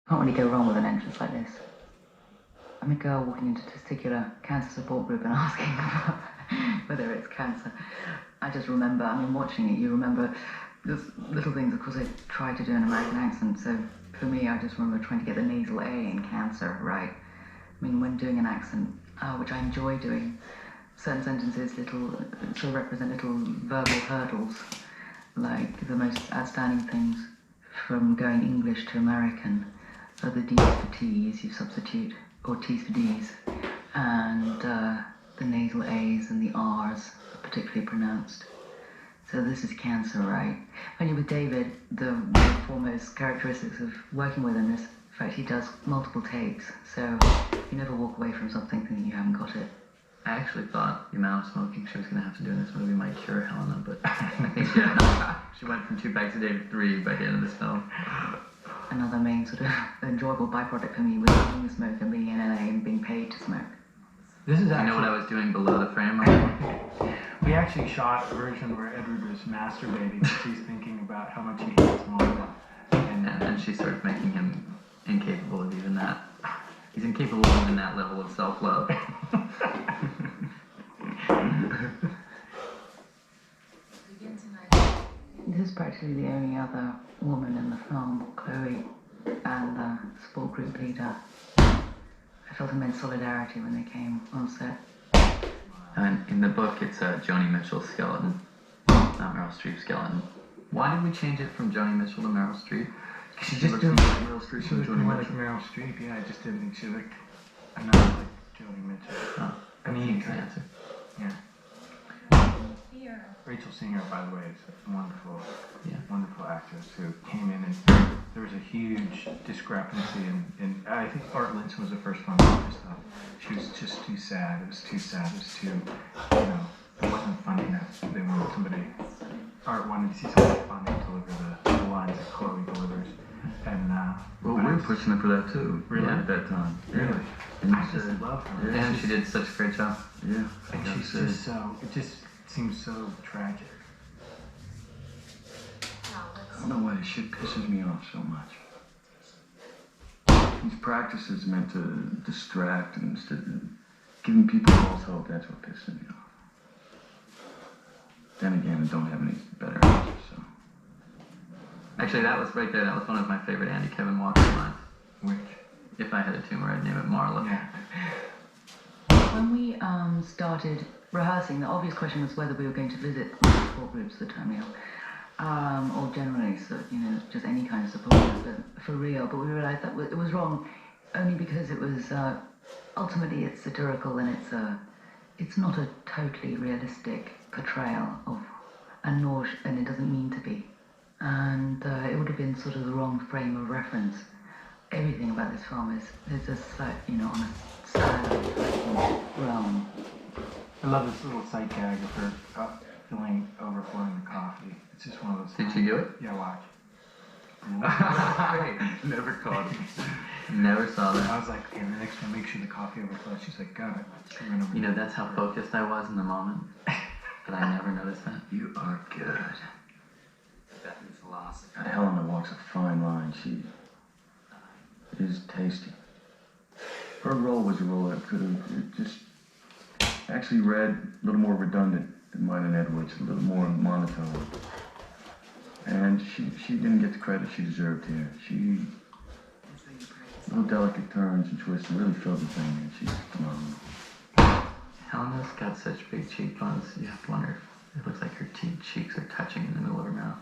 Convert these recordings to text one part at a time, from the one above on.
Can't really go wrong with an entrance like this. I'm a girl walking into a testicular cancer support group and asking about whether it's cancer. I just remember, watching it, you remember there's little things, of course, I try to do an American accent, so for me, I just remember trying to get the nasal A in cancer right. When doing an accent, which I enjoy doing, certain sentences sort of represent little verbal hurdles, like the most outstanding things from going English to American are the D's for T's you substitute, or T's for D's, and the nasal A's and the R's are particularly pronounced. So this is cancer, right? When you're with David, the foremost characteristics of working with him is the fact he does multiple takes, so you never walk away from something thinking you haven't got it. I actually thought the amount of smoking she was going to have to do in this movie might cure Helena, but I think she went from 2 packs a day to 3 by the end of this film. Another main sort of enjoyable byproduct for me was being a smoker, being in LA and being paid to smoke. This is actually... You know what I was doing below the frame? We actually shot a version where Edward was masturbating. She's thinking about how much he hates Mom. And she starts making him incapable of even that. He's incapable of even that level of self-love. This is practically the only other woman in the film, Chloe, and the support group leader. I felt immense solidarity when they came on set. And in the book, it's Joni Mitchell's skeleton, not Meryl Streep's skeleton. Why did we change it from Joni Mitchell to Meryl Streep? She just didn't like Meryl Streep. She looked more like Meryl Streep. Yeah, I just didn't think she looked enough like Joni Mitchell. Oh, I mean, the answer. Yeah. Rachel Singer, by the way, is a wonderful, wonderful actress who came in, and there was a huge discrepancy in I think Art Linson was the first one. I just thought she was just too sad. It was too sad. It was too, it wasn't funny enough. They wanted somebody. Art wanted to see somebody funny deliver the lines that Chloe delivers, and well, we were pushing her for that too. Really? At that time. Really? And I just love her. Yeah, she did such a great job. Yeah. And she's just so. It just seems so tragic. I don't know why this shit pisses me off so much. These practices meant to distract, and instead of giving people false hope, that's what pisses me off. Then again, I don't have any better answers, so. Actually, that was right there. That was one of my favorite Andy Kevin Walker lines. Which? If I had a tumor, I'd name it Marla. Yeah. When we started rehearsing, the obvious question was whether we were going to visit support groups for Terminal, or generally, so, just any kind of support group, but for real. But we realized that it was wrong, only because it was ultimately it's satirical, and it's not a totally realistic portrayal of, and it doesn't mean to be, and it would have been sort of the wrong frame of reference. Everything about this film is just on a style realm. I love this little sight gag of her overflowing the coffee. It's just one of those. Did she do it? Yeah, watch. Never caught it. Never saw that. I was like, okay, the next time, make sure the coffee overflows. She's like, got it. That's how focused I was in the moment. But I never noticed that. You are good. Bethany's philosophy. Helena walks a fine line. She is tasty. Her role was a role that could have just actually read a little more redundant than mine and Edward's, a little more monotone. And she didn't get the credit she deserved here. She, little delicate turns and twists, really filled the thing, and she's phenomenal. Helena's got such big cheekbones, you have to wonder if it looks like her cheeks are touching in the middle of her mouth.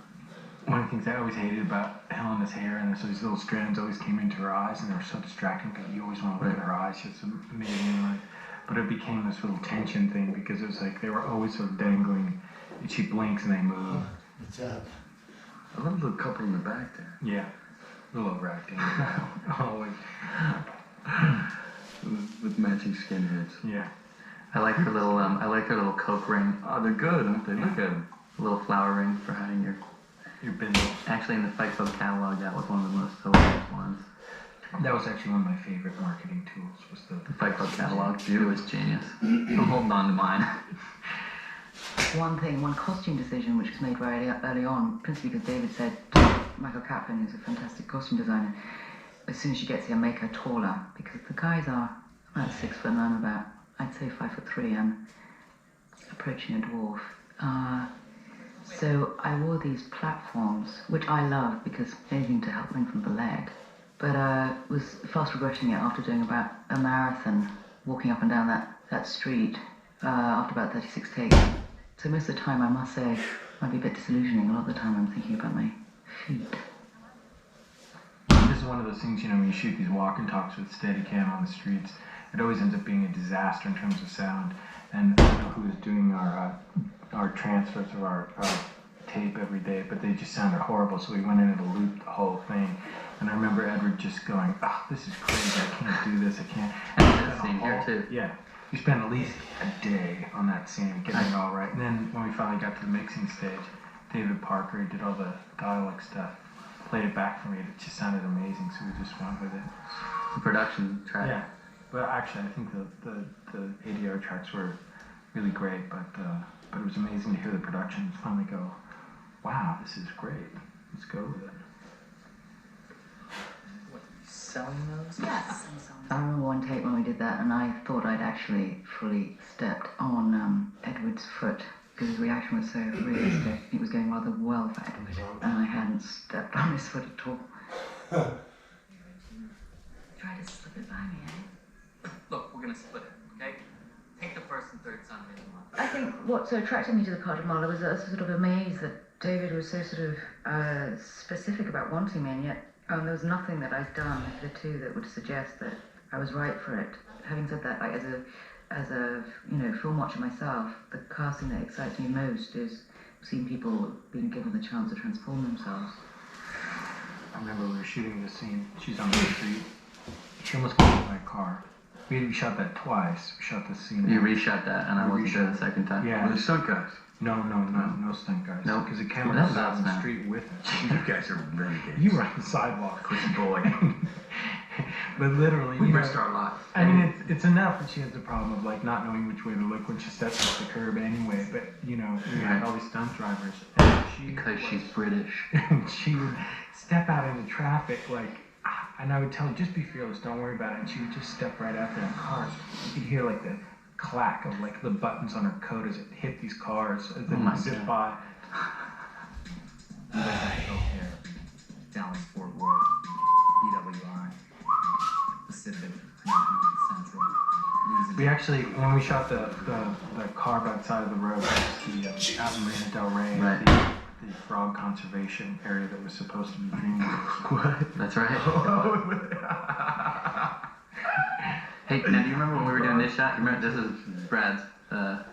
One of the things I always hated about Helena's hair, and so these little strands always came into her eyes, and they were so distracting because you always want to look at her eyes. She had some amazing light. But it became this little tension thing because it was like they were always sort of dangling, and she blinks and they move. What's up? I love the couple in the back there. Yeah, a little overacting. Always. With matching skinheads. Yeah. I like her little Coke ring. Oh, they're good, aren't they? Look at them. A little flower ring for hiding your bindle. Actually, in the Fight Club catalog, that was one of the most hilarious ones. That was actually one of my favorite marketing tools. Was the Fight Club catalog. It was genius. I'm holding on to mine. One costume decision which was made very early on, principally because David said Michael Kaplan is a fantastic costume designer. as soon as she gets here, make her taller, because the guys are about 6 foot and I'm about, I'd say 5'3". I'm approaching a dwarf. So I wore these platforms, which I love because anything to help lengthen the leg. But was fast regretting it after doing about a marathon, walking up and down that street after about 36 takes. So most of the time, I must say, might be a bit disillusioning. A lot of the time I'm thinking about my feet. This is one of those things, you know, when you shoot these walk and talks with Steadicam on the streets, it always ends up being a disaster in terms of sound. And I don't know who was doing our transfers of our tape every day, but they just sounded horrible, so we went in and looped the whole thing. And I remember Edward just going, "Oh, this is crazy, I can't do this, I can't." And that scene here too. Yeah. We spent at least a day on that scene, getting it all right. And then when we finally got to the mixing stage, David Parker, who did all the dialect stuff, played it back for me. It just sounded amazing, so we just went with it. The production track. Yeah. But actually, I think the ADR tracks were really great, but it was amazing to hear the production finally go, "Wow, this is great. Let's go with it." Selling those? Yes. I remember one take when we did that, and I thought I'd actually fully stepped on Edward's foot because his reaction was so realistic. It was going rather well for Edward, and I hadn't stepped on his foot at all. Try to slip it by me, eh? Look, we're gonna split it, okay? Take the first and third Sunday of the month. I think what so attracted me to the Carter model was a sort of amaze that David was so sort of specific about wanting me, and yet there was nothing that I'd done hitherto that would suggest that I was right for it. Having said that, like as a film watcher myself, the casting that excites me most is seeing people being given the chance to transform themselves. I remember we were shooting this scene. She's on the street. She almost got hit by a car. We shot that twice. We shot the scene. You reshot that, and I wasn't there the second time. Yeah. With the stunt guys. No stunt guys. Nope. Because the camera Well, was that out was on the now. street with us. You guys are renegades. You were on the sidewalk, Chrissy boy. But literally, We you know, risked our lives. I mean, it's enough that she has the problem of like not knowing which way to look when she steps off the curb anyway. But you know, we had all these stunt drivers, and Because she's British. she would step out into traffic like, and I would tell her, just be fearless, don't worry about it. And she would just step right after them cars. You could hear like the clack of like the buttons on her coat as it hit these cars as they my zip God. by. O'Hare, Dallas Fort Worth, BWI, Pacific, Central. We actually, when we shot the car by the side of the road, the out in Marina Del Rey, Right. the frog conservation area that was supposed to be DreamWorks. What? That's right. Hey, now do you remember when we were doing this shot? You remember this is Brad's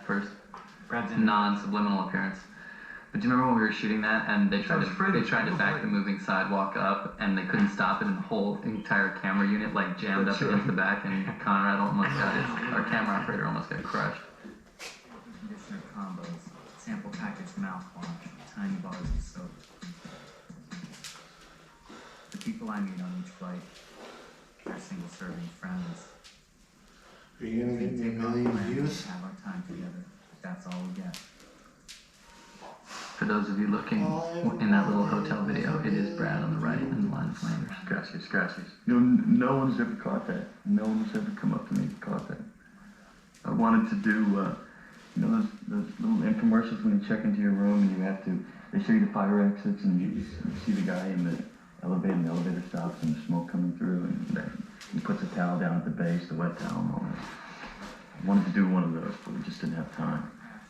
first Brad's in non-subliminal appearance. But do you remember when we were shooting that and they tried to back the moving sidewalk up and they couldn't stop it and the whole entire camera unit like jammed up against the back and Conrad almost got our camera operator almost got crushed. Conditioner combos, sample package mouthwash, tiny bars of soap. The people I meet on each flight are single serving friends. Are you gonna give me a million views? Have our time together. That's all we get. For those of you looking in that little hotel video, it is Brad on the right and the line of Flanders. Gracias. No one's ever caught that. No one's ever come up to me and caught that. I wanted to do, those little infomercials when you check into your room and you have to, they show you the fire exits and you see the guy in the elevator and the elevator stops and the smoke coming through and then he puts a towel down at the base, the wet towel and all that. I wanted to do one of those, but we just didn't have time.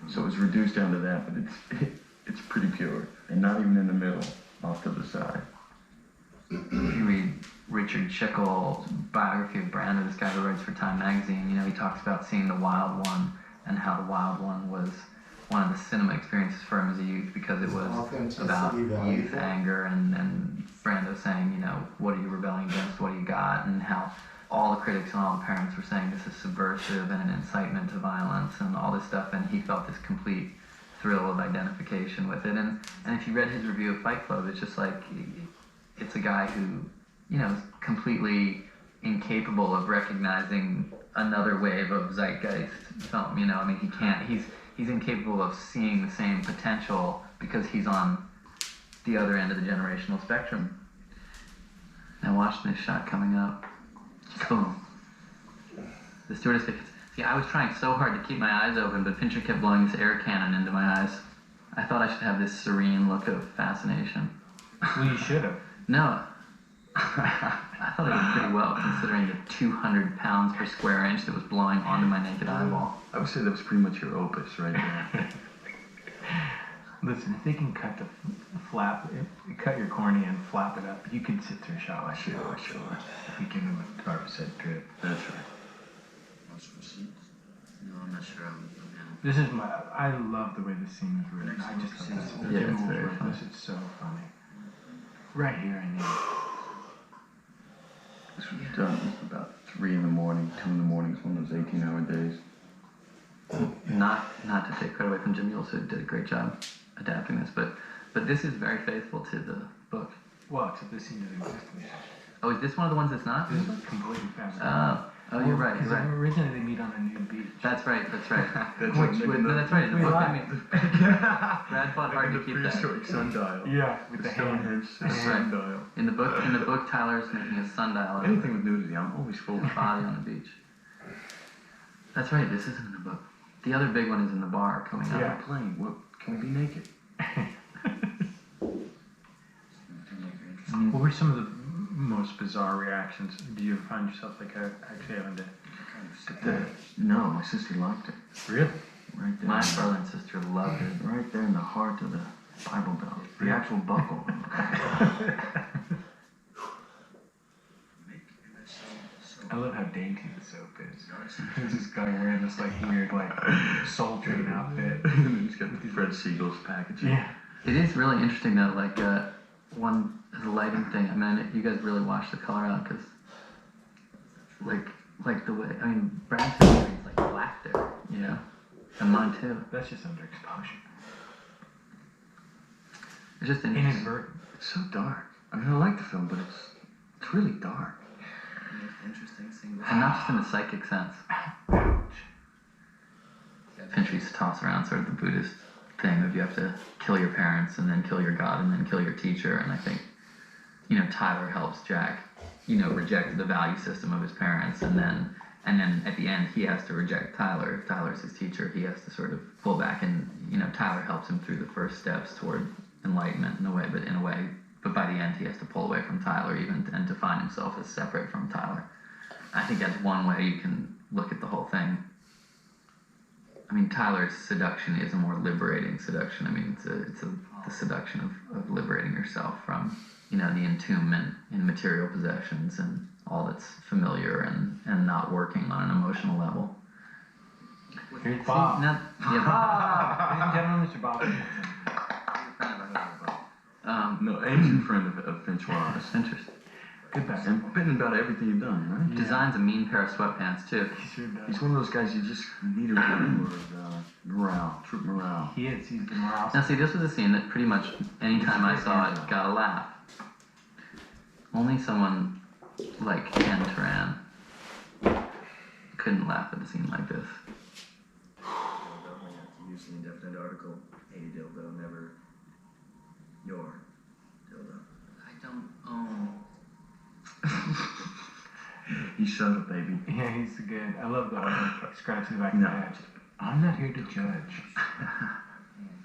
So it was reduced down to that, but it's pretty pure and not even in the middle, off to the side. You read Richard Schickel's biography of Brando, this guy who writes for Time magazine, he talks about seeing The Wild One and how The Wild One was one of the cinema experiences for him as a youth because it was Authenticity about valuable. youth anger and Brando saying, what are you rebelling against, what do you got, and how all the critics and all the parents were saying this is subversive and an incitement to violence and all this stuff, and he felt this complete thrill of identification with it. And if you read his review of Fight Club, it's just like, it's a guy who, is completely incapable of recognizing another wave of zeitgeist film, he's incapable of seeing the same potential because he's on the other end of the generational spectrum. I watched this shot coming up. Boom. The stewardess gets. See, I was trying so hard to keep my eyes open, but Fincher kept blowing this air cannon into my eyes. I thought I should have this serene look of fascination. Well, you should have. No. I thought I did pretty well, considering the 200 pounds per square inch that was blowing onto my naked eyeball. I would say that was pretty much your opus right there. Listen, if they can cut the cut your cornea and flap it up, you could sit through a shot like Sure. if you give them a Garp set drip. That's right. Watch some scenes? No, I'm not sure. I'm This is I love the way this scene was written. I just thought this. Yeah, Jim it's very Wolfe wrote this. It's so funny. Right here, I mean. This was done about 3 in the morning, 2 in the morning. It's one of those 18-hour days. Not to take credit away from Jim Mules, who did a great job adapting this, but this is very faithful to the book. Well, except this scene doesn't exist in the book. Oh, is this one of the ones that's not? This is completely fabricated. Oh, you're right. Because originally they meet on a nude beach. That's right. That's That's right. In the book, I mean, Brad fought hard to keep that. prehistoric sundial. Yeah, with the hand. Stonehenge That's right. sundial. In the book, Tyler's making a sundial out of Anything with nudity, I'm always full. his body on the beach. That's right. This isn't in the book. The other big one is in the bar coming up. Yeah. Plane. What? Can we be naked? What were some of the most bizarre reactions? Do you find yourself actually having to? No, my sister liked it. Really? Right there. My brother and sister loved it. Right there in the heart of the Bible Belt. The actual buckle. I love how dainty the soap is. There's this guy wearing this weird Soul Train outfit. And then he's got Fred Siegel's packaging. Yeah. It is really interesting though, the lighting thing. I mean, you guys really wash the color out because, like the way. I mean, Brad's is black there, you know, and mine too. That's just underexposure. It's just interesting. Inadvertent. It's so dark. I mean, I like the film, but it's really dark. interesting scene. And not just in the psychic sense. Fincher used to toss around sort of the Buddhist thing of you have to kill your parents and then kill your God and then kill your teacher. And I think, Tyler helps Jack, reject the value system of his parents. And then at the end, he has to reject Tyler. If Tyler's his teacher, he has to sort of pull back and, Tyler helps him through the first steps toward enlightenment in a way, but by the end, he has to pull away from Tyler and to find himself as separate from Tyler. I think that's one way you can look at the whole thing. I mean, Tyler's seduction is a more liberating seduction. I mean, it's the seduction of liberating yourself from, the entombment in material possessions and all that's familiar and not working on an emotional level. Here's Bob. Ladies and gentlemen, Mr. Bob. No, ancient friend of Finch was. Interesting. Good best. And been about everything you've done, right? Designs a mean pair of sweatpants too. He sure does. He's one of those guys you just need a reward of morale, troop morale. He is. He's the morale. Now see, this was a scene that pretty much any time I saw it got a laugh. Only someone like Ken Turan couldn't laugh at a scene like this. Definitely have to use the indefinite article. A dildo, never your dildo. I don't own. He shut up, baby. Yeah, he's good. I love the scratching the back of the head. I'm not here to judge.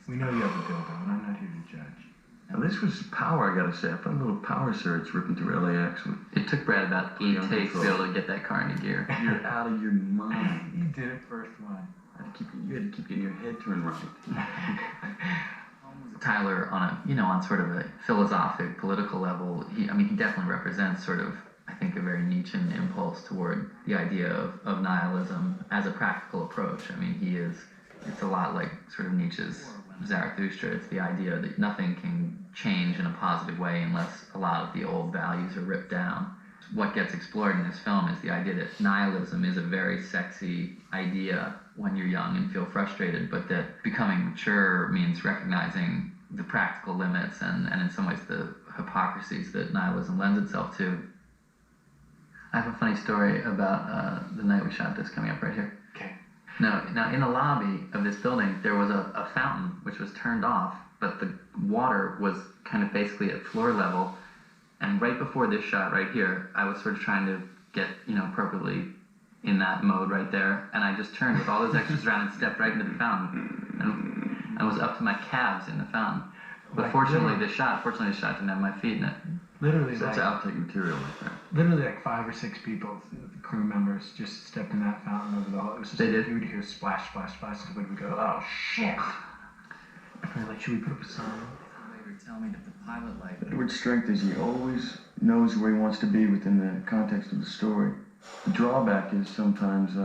We know you have a dildo, and I'm not here to judge. Now this was power, I gotta say. I found a little power surge ripping through LAX. It took Brad about 8 takes to be able to get that car into gear. You're out of your mind. You did it first one. You had to keep getting your head turned right. Tyler, on sort of a philosophic, political level, he definitely represents sort of, I think, a very Nietzschean impulse toward the idea of nihilism as a practical approach. I mean, it's a lot like sort of Nietzsche's Zarathustra. It's the idea that nothing can change in a positive way unless a lot of the old values are ripped down. What gets explored in this film is the idea that nihilism is a very sexy idea when you're young and feel frustrated, but that becoming mature means recognizing the practical limits and in some ways the hypocrisies that nihilism lends itself to. I have a funny story about the night we shot this coming up right here. Okay. Now in the lobby of this building, there was a fountain which was turned off, but the water was kind of basically at floor level, And right before this shot right here, I was sort of trying to get, appropriately in that mode right there, and I just turned with all those extras around and stepped right into the fountain, and I was up to my calves in the fountain. But Like, fortunately, literally- this shot didn't have my feet in it. Literally, So that's outtake material like that. literally like 5 or 6 people, the crew members, just stepped in that fountain over the whole. It was just They like, did? you would hear splash, splash, splash. And we would go, oh shit! And we're like, should we put up a sign? Later tell me that the pilot light. Edward's strength is he always knows where he wants to be within the context of the story. The drawback is sometimes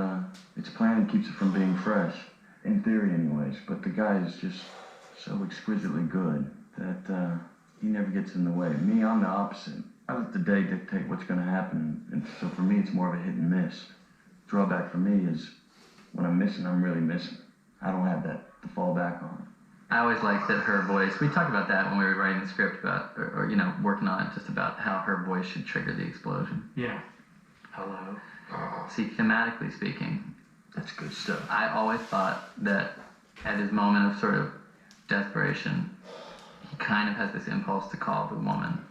its planning keeps it from being fresh, in theory anyways, but the guy is just so exquisitely good that he never gets in the way. Me, I'm the opposite. I let the day dictate what's going to happen, and so for me it's more of a hit and miss. Drawback for me is when I'm missing, I'm really missing. I don't have that to fall back on. I always liked that her voice, we talked about that when we were writing the script about, or working on it, just about how her voice should trigger the explosion. Yeah. Hello. See, thematically speaking, That's good stuff. I always thought that at his moment of sort of desperation, he kind of has this impulse to call the woman